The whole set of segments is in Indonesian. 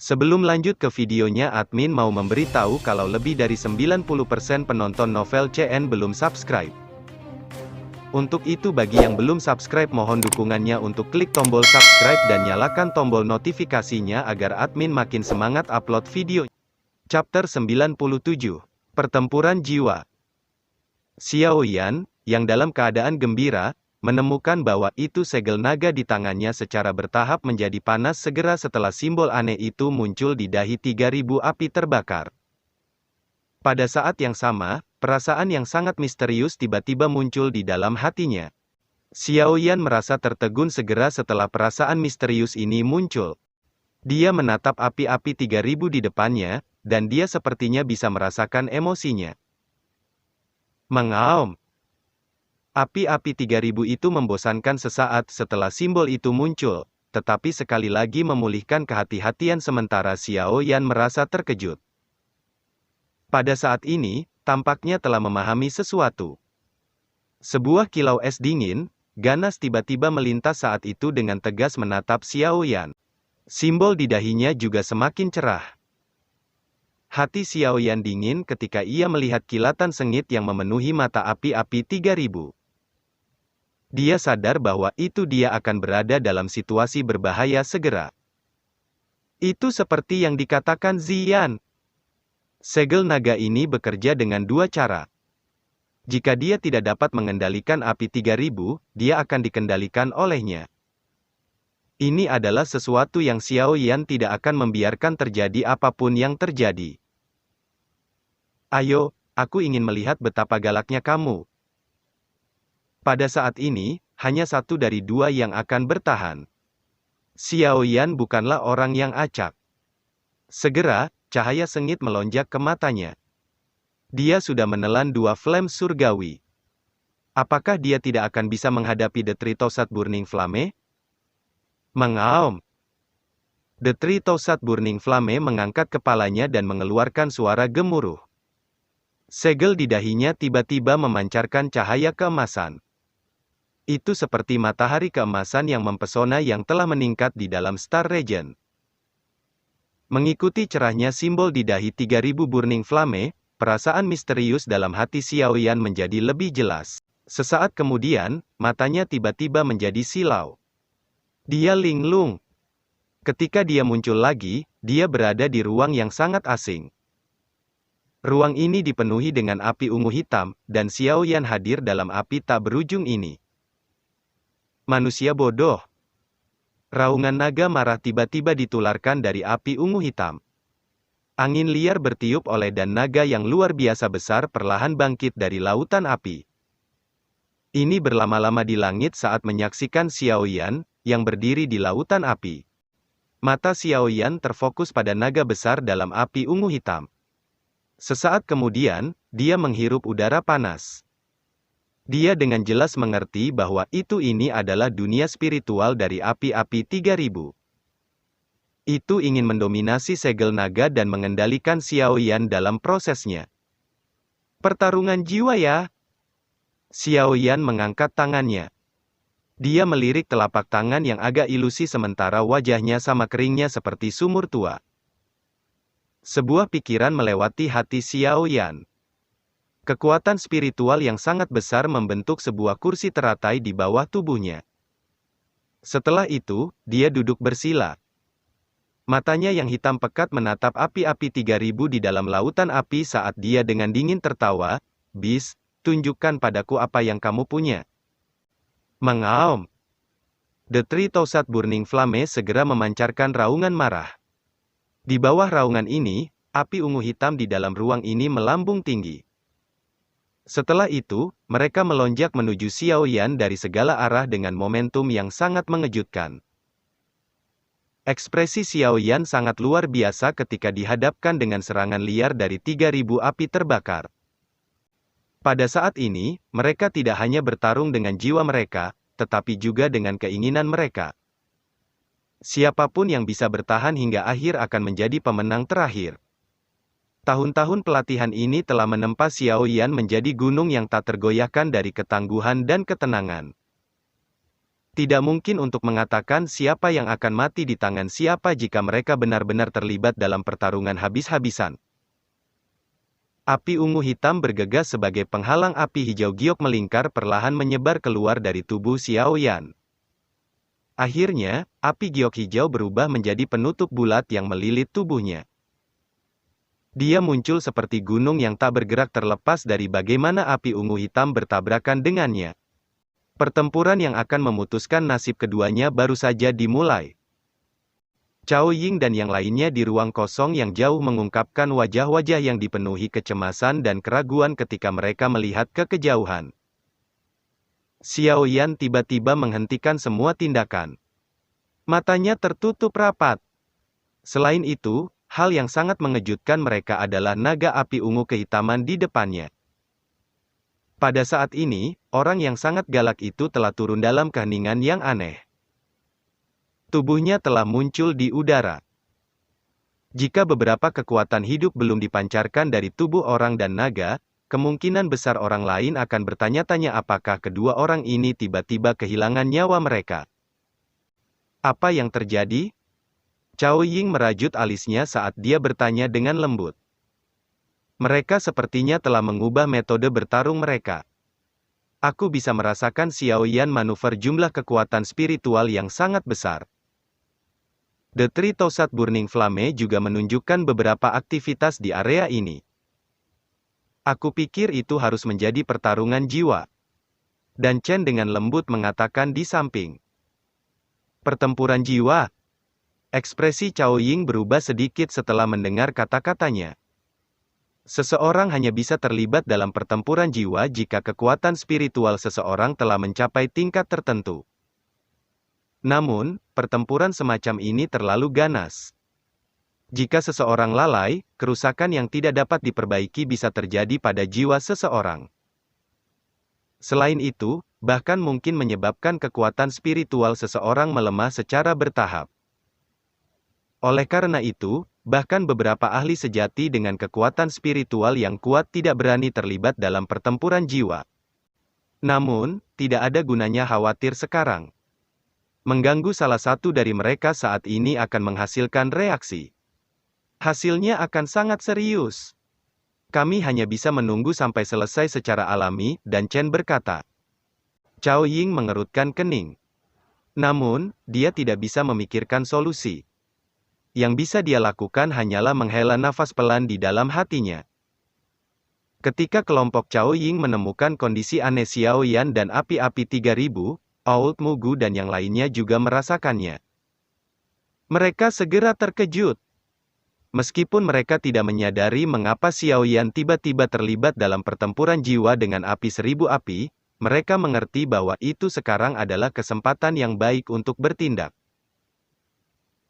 Sebelum lanjut ke videonya, admin mau memberitahu kalau lebih dari 90% penonton novel CN belum subscribe. Untuk itu bagi yang belum subscribe mohon dukungannya untuk klik tombol subscribe dan nyalakan tombol notifikasinya agar admin makin semangat upload video. Chapter 97. Pertempuran Jiwa. Xiao Yan, yang dalam keadaan gembira, menemukan bahwa itu segel naga di tangannya secara bertahap menjadi panas segera setelah simbol aneh itu muncul di dahi 3000 api terbakar. Pada saat yang sama, perasaan yang sangat misterius tiba-tiba muncul di dalam hatinya. Xiao Yan merasa tertegun segera setelah perasaan misterius ini muncul. Dia menatap api-api 3000 di depannya, dan dia sepertinya bisa merasakan emosinya. Mengaum. Api-api 3000 itu membosankan sesaat setelah simbol itu muncul, tetapi sekali lagi memulihkan kehati-hatian sementara Xiao Yan merasa terkejut. Pada saat ini, tampaknya telah memahami sesuatu. Sebuah kilau es dingin, ganas tiba-tiba melintas saat itu dengan tegas menatap Xiao Yan. Simbol di dahinya juga semakin cerah. Hati Xiao Yan dingin ketika ia melihat kilatan sengit yang memenuhi mata api-api 3000. Dia sadar bahwa itu dia akan berada dalam situasi berbahaya segera. Itu seperti yang dikatakan Ziyan. Segel naga ini bekerja dengan dua cara. Jika dia tidak dapat mengendalikan api 3000, dia akan dikendalikan olehnya. Ini adalah sesuatu yang Xiao Yan tidak akan membiarkan terjadi apapun yang terjadi. Ayo, aku ingin melihat betapa galaknya kamu. Pada saat ini, hanya satu dari dua yang akan bertahan. Xiao Yan bukanlah orang yang acak. Segera, cahaya sengit melonjak ke matanya. Dia sudah menelan dua flame surgawi. Apakah dia tidak akan bisa menghadapi The Three Tossat Burning Flame? Mengaum. The Three Tossat Burning Flame mengangkat kepalanya dan mengeluarkan suara gemuruh. Segel di dahinya tiba-tiba memancarkan cahaya keemasan. Itu seperti matahari keemasan yang mempesona yang telah meningkat di dalam Star Region. Mengikuti cerahnya simbol di dahi 3000 Burning Flame, perasaan misterius dalam hati Xiao Yan menjadi lebih jelas. Sesaat kemudian, matanya tiba-tiba menjadi silau. Dia linglung. Ketika dia muncul lagi, dia berada di ruang yang sangat asing. Ruang ini dipenuhi dengan api ungu hitam, dan Xiao Yan hadir dalam api tak berujung ini. Manusia bodoh. Raungan naga marah tiba-tiba ditularkan dari api ungu hitam. Angin liar bertiup oleh dan naga yang luar biasa besar perlahan bangkit dari lautan api. Ini berlama-lama di langit saat menyaksikan Xiao Yan, yang berdiri di lautan api. Mata Xiao Yan terfokus pada naga besar dalam api ungu hitam. Sesaat kemudian, dia menghirup udara panas. Dia dengan jelas mengerti bahwa ini adalah dunia spiritual dari api-api 3000. Itu ingin mendominasi segel naga dan mengendalikan Xiao Yan dalam prosesnya. Pertarungan jiwa ya? Xiao Yan mengangkat tangannya. Dia melirik telapak tangan yang agak ilusi sementara wajahnya sama keringnya seperti sumur tua. Sebuah pikiran melewati hati Xiao Yan. Kekuatan spiritual yang sangat besar membentuk sebuah kursi teratai di bawah tubuhnya. Setelah itu, dia duduk bersila. Matanya yang hitam pekat menatap api-api 3000 di dalam lautan api saat dia dengan dingin tertawa, "Bis, tunjukkan padaku apa yang kamu punya." Mengaum. The Three Tossat Burning Flame segera memancarkan raungan marah. Di bawah raungan ini, api ungu hitam di dalam ruang ini melambung tinggi. Setelah itu, mereka melonjak menuju Xiao Yan dari segala arah dengan momentum yang sangat mengejutkan. Ekspresi Xiao Yan sangat luar biasa ketika dihadapkan dengan serangan liar dari 3000 api terbakar. Pada saat ini, mereka tidak hanya bertarung dengan jiwa mereka, tetapi juga dengan keinginan mereka. Siapapun yang bisa bertahan hingga akhir akan menjadi pemenang terakhir. Tahun-tahun pelatihan ini telah menempa Xiao Yan menjadi gunung yang tak tergoyahkan dari ketangguhan dan ketenangan. Tidak mungkin untuk mengatakan siapa yang akan mati di tangan siapa jika mereka benar-benar terlibat dalam pertarungan habis-habisan. Api ungu hitam bergegas sebagai penghalang api hijau giok melingkar perlahan menyebar keluar dari tubuh Xiao Yan. Akhirnya, api giok hijau berubah menjadi penutup bulat yang melilit tubuhnya. Dia muncul seperti gunung yang tak bergerak terlepas dari bagaimana api ungu hitam bertabrakan dengannya. Pertempuran yang akan memutuskan nasib keduanya baru saja dimulai. Cao Ying dan yang lainnya di ruang kosong yang jauh mengungkapkan wajah-wajah yang dipenuhi kecemasan dan keraguan ketika mereka melihat ke kejauhan. Xiao Yan tiba-tiba menghentikan semua tindakan. Matanya tertutup rapat. Selain itu, hal yang sangat mengejutkan mereka adalah naga api ungu kehitaman di depannya. Pada saat ini, orang yang sangat galak itu telah turun dalam keheningan yang aneh. Tubuhnya telah muncul di udara. Jika beberapa kekuatan hidup belum dipancarkan dari tubuh orang dan naga, kemungkinan besar orang lain akan bertanya-tanya apakah kedua orang ini tiba-tiba kehilangan nyawa mereka. Apa yang terjadi? Cao Ying merajut alisnya saat dia bertanya dengan lembut. Mereka sepertinya telah mengubah metode bertarung mereka. Aku bisa merasakan Xiao Yan manuver jumlah kekuatan spiritual yang sangat besar. The Three Tossat Burning Flame juga menunjukkan beberapa aktivitas di area ini. Aku pikir itu harus menjadi pertarungan jiwa. Dan Chen dengan lembut mengatakan di samping. Pertempuran jiwa. Ekspresi Cao Ying berubah sedikit setelah mendengar kata-katanya. Seseorang hanya bisa terlibat dalam pertempuran jiwa jika kekuatan spiritual seseorang telah mencapai tingkat tertentu. Namun, pertempuran semacam ini terlalu ganas. Jika seseorang lalai, kerusakan yang tidak dapat diperbaiki bisa terjadi pada jiwa seseorang. Selain itu, bahkan mungkin menyebabkan kekuatan spiritual seseorang melemah secara bertahap. Oleh karena itu, bahkan beberapa ahli sejati dengan kekuatan spiritual yang kuat tidak berani terlibat dalam pertempuran jiwa. Namun, tidak ada gunanya khawatir sekarang. Mengganggu salah satu dari mereka saat ini akan menghasilkan reaksi. Hasilnya akan sangat serius. Kami hanya bisa menunggu sampai selesai secara alami, dan Chen berkata. Cao Ying mengerutkan kening. Namun, dia tidak bisa memikirkan solusi. Yang bisa dia lakukan hanyalah menghela nafas pelan di dalam hatinya. Ketika kelompok Cao Ying menemukan kondisi aneh Xiao Yan dan api-api 3000, Old Mugu dan yang lainnya juga merasakannya. Mereka segera terkejut. Meskipun mereka tidak menyadari mengapa Xiao Yan tiba-tiba terlibat dalam pertempuran jiwa dengan api 1000 api, mereka mengerti bahwa itu sekarang adalah kesempatan yang baik untuk bertindak.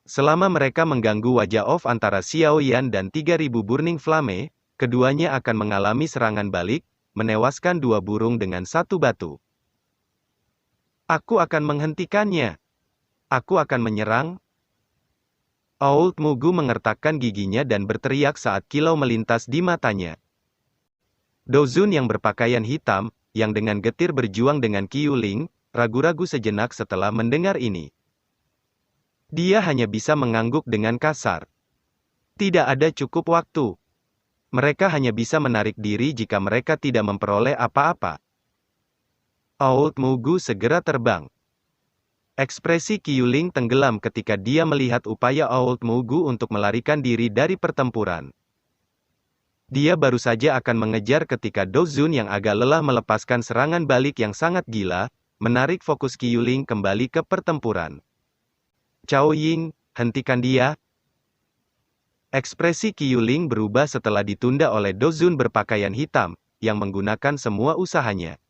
Selama mereka mengganggu wajah off antara Xiao Yan dan 3000 Burning Flame, keduanya akan mengalami serangan balik, menewaskan dua burung dengan satu batu. Aku akan menghentikannya. Aku akan menyerang. Old Mugu mengertakkan giginya dan berteriak saat kilau melintas di matanya. Dozun yang berpakaian hitam, yang dengan getir berjuang dengan Qiu Ling, ragu-ragu sejenak setelah mendengar ini. Dia hanya bisa mengangguk dengan kasar. Tidak ada cukup waktu. Mereka hanya bisa menarik diri jika mereka tidak memperoleh apa-apa. Old Mugu segera terbang. Ekspresi Qiu Ling tenggelam ketika dia melihat upaya Old Mugu untuk melarikan diri dari pertempuran. Dia baru saja akan mengejar ketika Dozun yang agak lelah melepaskan serangan balik yang sangat gila, menarik fokus Qiu Ling kembali ke pertempuran. Cao Ying, hentikan dia. Ekspresi Qiu Ling berubah setelah ditunda oleh Dozun berpakaian hitam, yang menggunakan semua usahanya.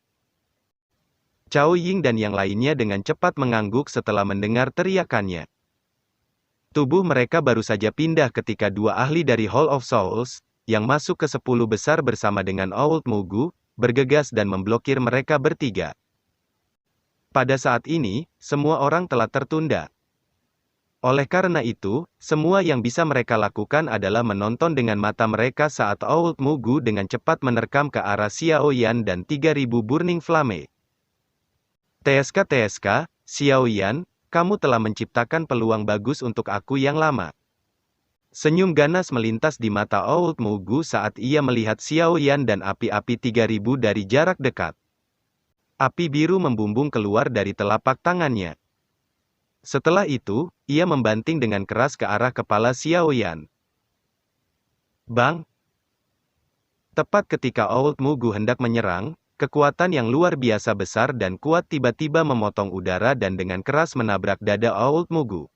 Cao Ying dan yang lainnya dengan cepat mengangguk setelah mendengar teriakannya. Tubuh mereka baru saja pindah ketika dua ahli dari Hall of Souls, yang masuk ke 10 besar bersama dengan Old Mugu, bergegas dan memblokir mereka bertiga. Pada saat ini, semua orang telah tertunda. Oleh karena itu, semua yang bisa mereka lakukan adalah menonton dengan mata mereka saat Old Mugu dengan cepat menerkam ke arah Xiao Yan dan 3000 Burning Flame. TSK, Xiao Yan, kamu telah menciptakan peluang bagus untuk aku yang lama. Senyum ganas melintas di mata Old Mugu saat ia melihat Xiao Yan dan api-api 3000 dari jarak dekat. Api biru membumbung keluar dari telapak tangannya. Setelah itu, ia membanting dengan keras ke arah kepala Xiao Yan. Bang! Tepat ketika Old Mugu hendak menyerang, kekuatan yang luar biasa besar dan kuat tiba-tiba memotong udara dan dengan keras menabrak dada Old Mugu.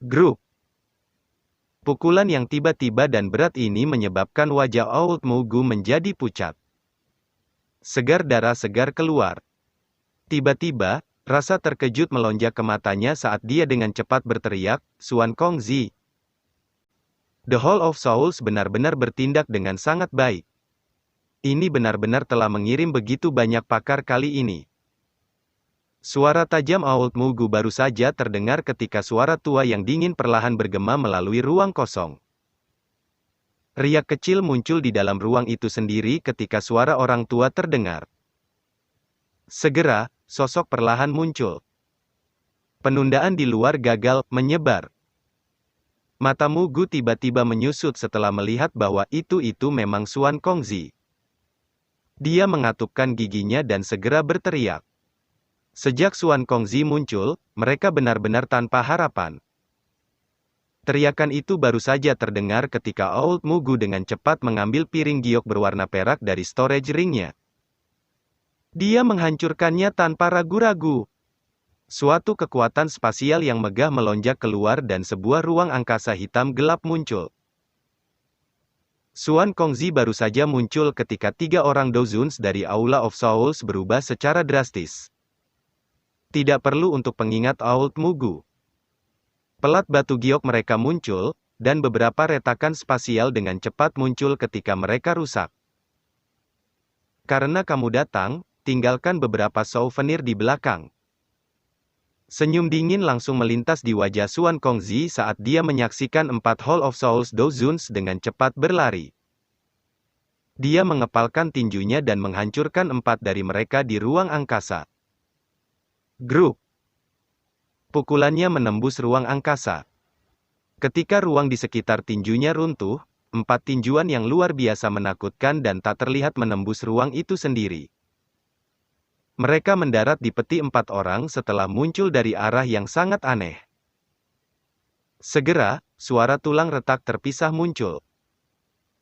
Grup! Pukulan yang tiba-tiba dan berat ini menyebabkan wajah Old Mugu menjadi pucat. Segar darah segar keluar. Tiba-tiba, rasa terkejut melonjak ke matanya saat dia dengan cepat berteriak, Xuan Kongzi. The Hall of Souls benar-benar bertindak dengan sangat baik. Ini benar-benar telah mengirim begitu banyak pakar kali ini. Suara tajam Old Mugu baru saja terdengar ketika suara tua yang dingin perlahan bergema melalui ruang kosong. Riak kecil muncul di dalam ruang itu sendiri ketika suara orang tua terdengar. Segera, sosok perlahan muncul. Penundaan di luar gagal menyebar. Mata Mugu tiba-tiba menyusut setelah melihat bahwa itu memang Xuan Kongzi. Dia mengatupkan giginya dan segera berteriak. Sejak Xuan Kongzi muncul, mereka benar-benar tanpa harapan. Teriakan itu baru saja terdengar ketika Old Mugu dengan cepat mengambil piring giok berwarna perak dari storage ringnya. Dia menghancurkannya tanpa ragu-ragu. Suatu kekuatan spasial yang megah melonjak keluar dan sebuah ruang angkasa hitam gelap muncul. Xuan Kongzi baru saja muncul ketika 3 orang Dozuns dari Aula of Souls berubah secara drastis. Tidak perlu untuk pengingat Old Mugu. Pelat batu giok mereka muncul, dan beberapa retakan spasial dengan cepat muncul ketika mereka rusak. Karena kamu datang, tinggalkan beberapa souvenir di belakang. Senyum dingin langsung melintas di wajah Xuan Kongzi saat dia menyaksikan 4 Hall of Souls Dozuns dengan cepat berlari. Dia mengepalkan tinjunya dan menghancurkan 4 dari mereka di ruang angkasa. Grup! Pukulannya menembus ruang angkasa. Ketika ruang di sekitar tinjunya runtuh, 4 tinjuan yang luar biasa menakutkan dan tak terlihat menembus ruang itu sendiri. Mereka mendarat di peti 4 orang setelah muncul dari arah yang sangat aneh. Segera, suara tulang retak terpisah muncul.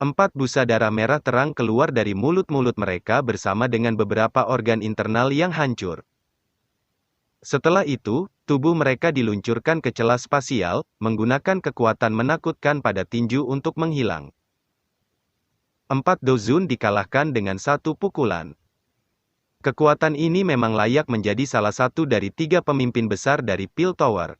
4 busa darah merah terang keluar dari mulut-mulut mereka bersama dengan beberapa organ internal yang hancur. Setelah itu, tubuh mereka diluncurkan ke celah spasial, menggunakan kekuatan menakutkan pada tinju untuk menghilang. 4 Dozun dikalahkan dengan 1 pukulan. Kekuatan ini memang layak menjadi salah satu dari 3 pemimpin besar dari Pil Tower.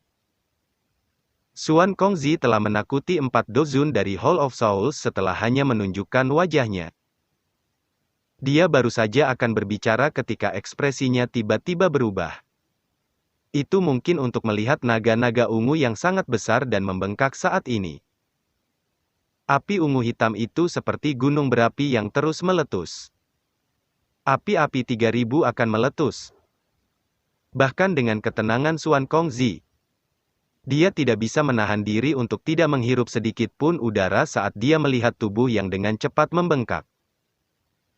Xuan Kongzi telah menakuti 4 Dozun dari Hall of Souls setelah hanya menunjukkan wajahnya. Dia baru saja akan berbicara ketika ekspresinya tiba-tiba berubah. Itu mungkin untuk melihat naga-naga ungu yang sangat besar dan membengkak saat ini. Api ungu hitam itu seperti gunung berapi yang terus meletus. Api-api 3000 akan meletus. Bahkan dengan ketenangan Xuan Kongzi, dia tidak bisa menahan diri untuk tidak menghirup sedikit pun udara saat dia melihat tubuh yang dengan cepat membengkak.